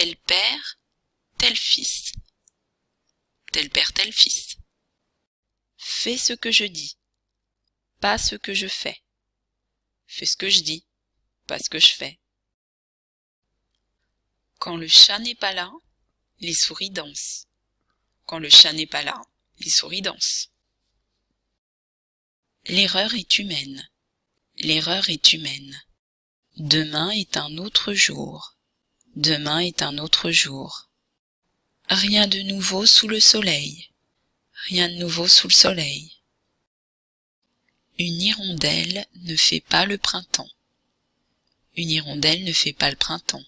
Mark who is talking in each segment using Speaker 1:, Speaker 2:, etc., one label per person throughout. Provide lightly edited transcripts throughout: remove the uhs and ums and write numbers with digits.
Speaker 1: tel père, tel fils. Tel père, tel fils. Fais ce que je dis, pas ce que je fais. Fais ce que je dis, pas ce que je fais. Quand le chat n'est pas là, les souris dansent. Quand le chat n'est pas là, les souris dansent. L'erreur est humaine. L'erreur est humaine. Demain est un autre jour. Demain est un autre jour. Rien de nouveau sous le soleil. Rien de nouveau sous le soleil. Une hirondelle ne fait pas le printemps. Une hirondelle ne fait pas le printemps.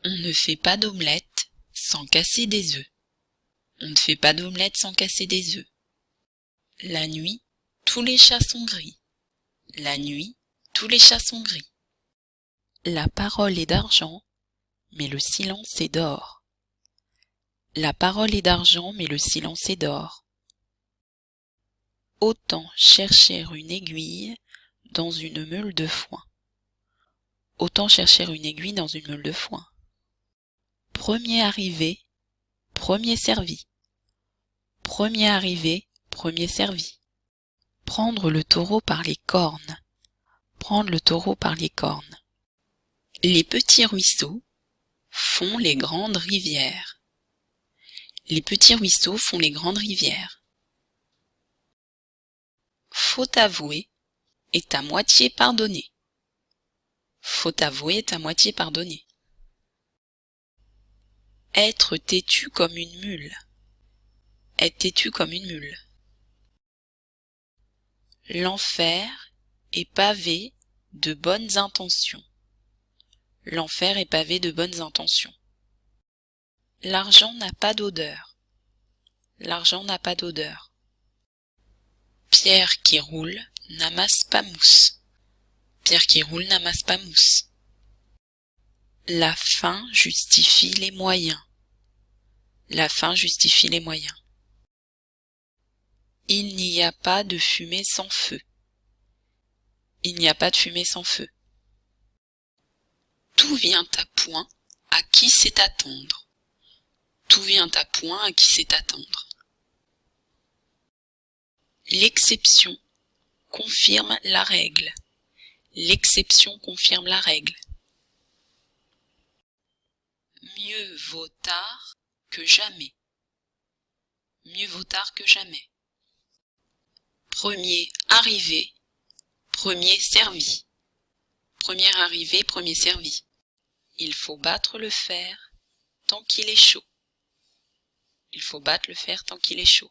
Speaker 1: On ne fait pas d'omelette sans casser des œufs. On ne fait pas d'omelette sans casser des œufs. La nuit, tous les chats sont gris. La nuit, tous les chats sont gris. La parole est d'argent, mais le silence est d'or. La parole est d'argent, mais le silence est d'or. Autant chercher une aiguille dans une meule de foin. Autant chercher une aiguille dans une meule de foin. Premier arrivé, premier servi. Premier arrivé, premier servi. Prendre le taureau par les cornes. Prendre le taureau par les cornes. Les petits ruisseaux font les grandes rivières. Les petits ruisseaux font les grandes rivières. Faute avouée est à moitié pardonnée. Faute avouée est à moitié pardonnée. Être têtu comme une mule. Être têtu comme une mule. L'enfer est pavé de bonnes intentions. L'enfer est pavé de bonnes intentions. L'argent n'a pas d'odeur. L'argent n'a pas d'odeur. Pierre qui roule n'amasse pas mousse. Pierre qui roule n'amasse pas mousse. La fin justifie les moyens. La fin justifie les moyens. Il n'y a pas de fumée sans feu. Il n'y a pas de fumée sans feu. Tout vient à point à qui sait attendre. Tout vient à point à qui sait attendre. L'exception confirme la règle. L'exception confirme la règle. Mieux vaut tard que jamais. Mieux vaut tard que jamais. Premier arrivé, premier servi. Premier arrivé, premier servi. Il faut battre le fer tant qu'il est chaud. Il faut battre le fer tant qu'il est chaud.